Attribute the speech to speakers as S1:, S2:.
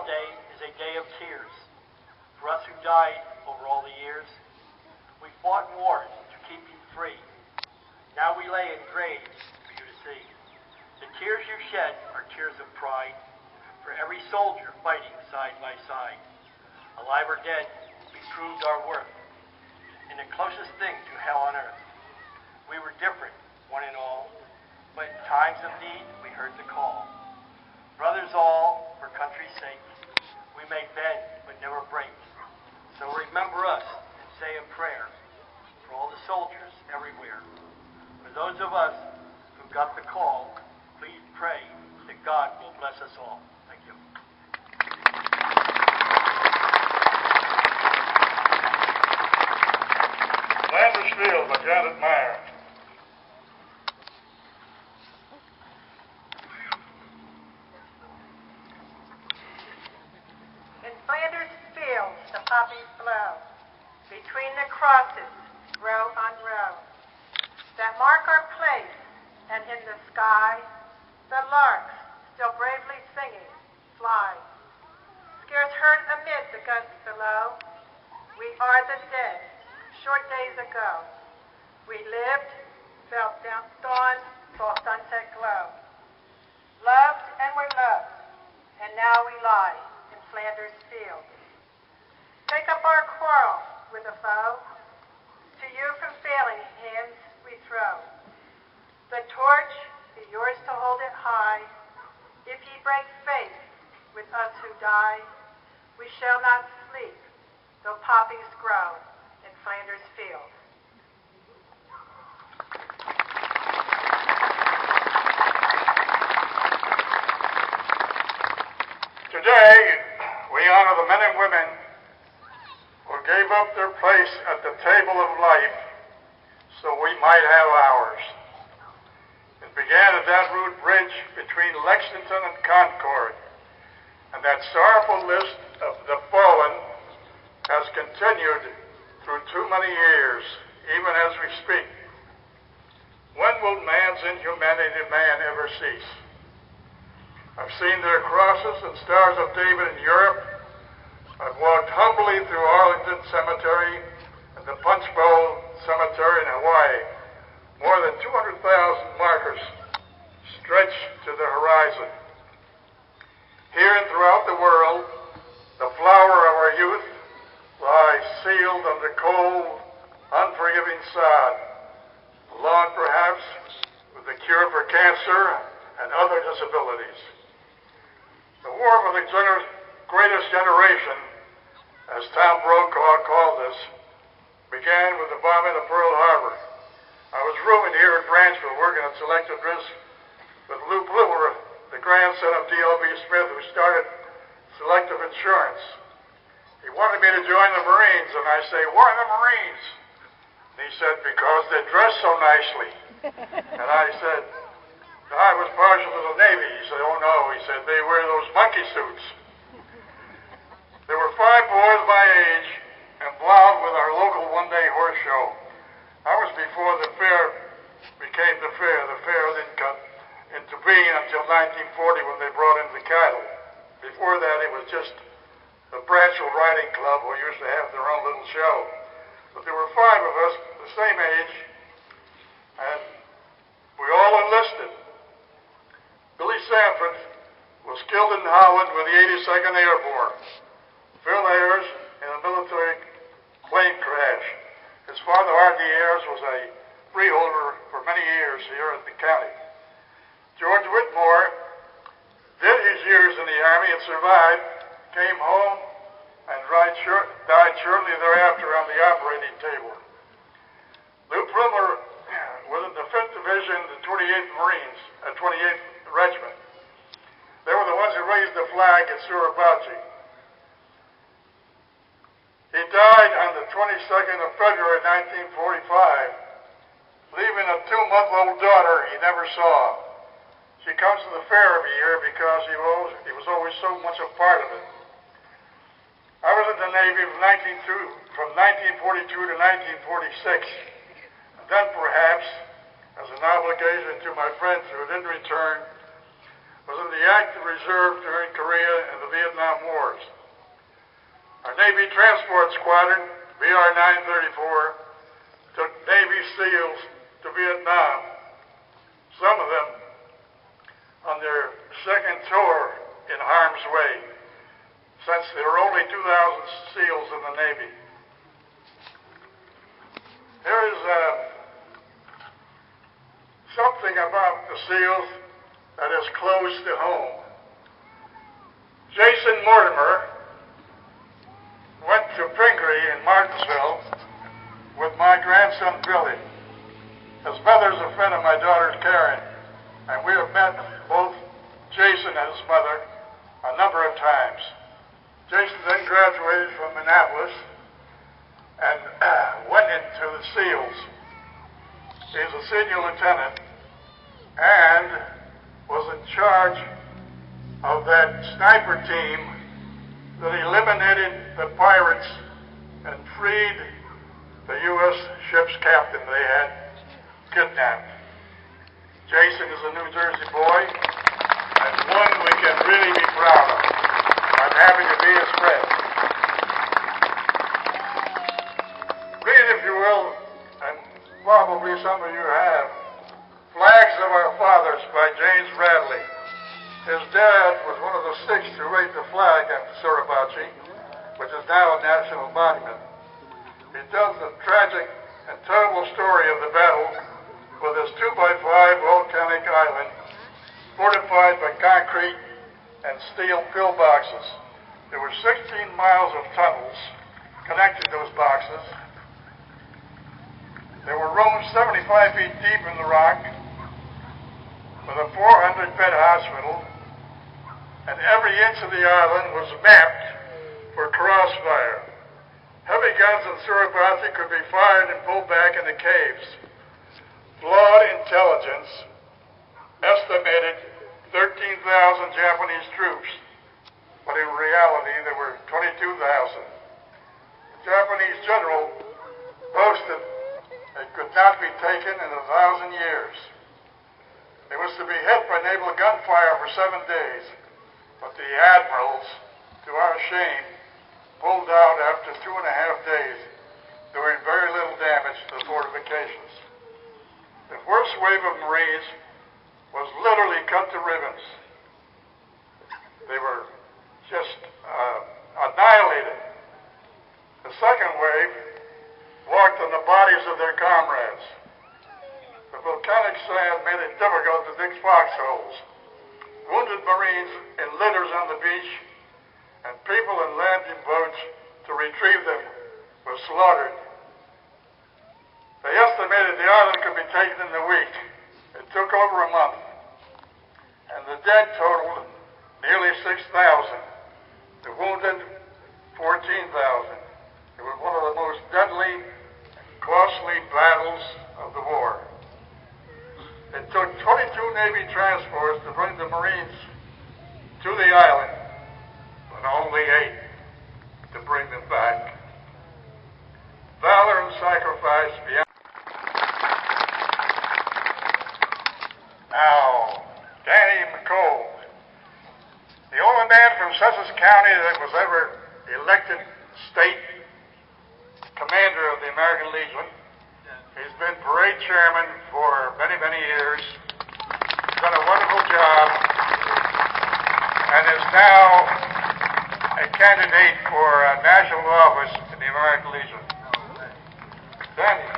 S1: Day is a day of tears for us who died over all the years. We fought wars to keep you free. Now we lay in graves for you to see. The tears you shed are tears of pride for every soldier fighting side by side. Alive or dead, we proved our worth in the closest thing to hell on earth. We were different, one and all, but in times of need, we heard the call. Brothers all, for country's sake, we may bend but never break. So remember us and say a prayer for all the soldiers everywhere. For those of us who got the call, please pray that God will bless us all. Thank you.
S2: Flanders Field by Janet Meyer.
S3: In Flanders fields the poppies blow, between the crosses, row on row, that mark our place, and in the sky, the larks, still bravely singing, fly. Scarce heard amid the guns below, we are the dead, short days ago. We lived, felt dawn, saw sunset glow. Loved and were loved, and now we lie in Flanders fields. Take up our quarrel with a foe, to you from failing hands we throw. The torch be yours to hold it high. If ye break faith with us who die, we shall not sleep, though poppies grow in Flanders fields.
S2: Today, we honor the men and women who gave up their place at the table of life so we might have ours. It began at that rude bridge between Lexington and Concord, and that sorrowful list of the fallen has continued through too many years, even as we speak. When will man's inhumanity to man ever cease? I've seen their crosses and stars of David in Europe. I've walked humbly through Arlington Cemetery and the Punch Bowl Cemetery in Hawaii. More than 200,000 markers stretch to the horizon. Here and throughout the world, the flower of our youth lies sealed under cold, unforgiving sod, along perhaps with the cure for cancer and other disabilities. The war for the greatest generation, as Tom Brokaw called this, began with the bombing of Pearl Harbor. I was rooming here at Branchville working on selective risk with Lou Plumer, the grandson of D.L.B. Smith, who started Selective Insurance. He wanted me to join the Marines, and I say, "Why the Marines?" And he said, "Because they dress so nicely." And I said, "I was partial to the Navy." He said, "Oh no," he said, "they wear those monkey suits." There were 5 boys my age involved with our local one-day horse show. I was before the fair became the fair. The fair didn't come into being until 1940 when they brought in the cattle. Before that, it was just the Branchville Riding Club who used to have their own little show. But there were 5 of us the same age, and we all enlisted. Billy Sanford was killed in Holland with the 82nd Airborne. Phil Ayers in a military plane crash. His father, R.D. Ayers, was a freeholder for many years here in the county. George Whitmore did his years in the Army and survived, came home, and died shortly thereafter on the operating table. Lou Plumer was in the 5th Division, the 28th Marines, 28th Regiment. They were the ones who raised the flag at Suribachi. He died on the 22nd of February, 1945, leaving a 2-month-old daughter he never saw. She comes to the fair every year because he was always so much a part of it. I was in the Navy from 1942 to 1946, and then perhaps, as an obligation to my friends who didn't return, was in the active reserve during Korea and the Vietnam Wars. Our Navy Transport Squadron, BR-934, took Navy SEALs to Vietnam, some of them on their second tour in harm's way, since there were only 2,000 SEALs in the Navy. There is something about the SEALs that is close to home. Jason Mortimer went to Pingree in Martinsville with my grandson Billy. His mother's a friend of my daughter Karen, and we have met both Jason and his mother a number of times. Jason then graduated from Minneapolis and went into the SEALs. He's a senior lieutenant and was in charge of that sniper team that eliminated the pirates and freed the U.S. ship's captain they had kidnapped. Jason is a New Jersey boy and one we can really be proud of. I'm happy to be his friend. Read, if you will, and probably some of you have, Flags of Our Fathers by James Bradley. His dad was one of the 6 who raised the flag at Suribachi, which is now a national monument. He tells the tragic and terrible story of the battle with his 2x5 volcanic island, fortified by concrete and steel pillboxes. There were 16 miles of tunnels connecting those boxes. They were rooms 75 feet deep in the rock, with a 400-bed hospital, and every inch of the island was mapped for crossfire. Heavy guns in Suribachi could be fired and pulled back into caves. Flawed intelligence estimated 13,000 Japanese troops, but in reality there were 22,000. The Japanese general boasted it could not be taken in 1,000 years. It was to be hit by naval gunfire for 7 days, but the admirals, to our shame, pulled out after 2.5 days, doing very little damage to the fortifications. The first wave of Marines was literally cut to ribbons. They were just annihilated. The second wave walked on the bodies of their comrades. The volcanic sand made it difficult to dig foxholes. Wounded Marines in litters on the beach, and people in landing boats to retrieve them were slaughtered. They estimated the island could be taken in a week. It took over a month, and the dead totaled nearly 6,000. The wounded, 14,000. It was one of the most deadly and costly battles of the war. It took 22 Navy transports to bring the Marines to the island, but only 8 to bring them back. Valor and sacrifice beyond. Now, Danny McCall, the only man from Sussex County that was ever elected state commander of the American Legion. He's been parade chairman for many, many years. He's done a wonderful job and is now a candidate for national office in the American Legion. Danny.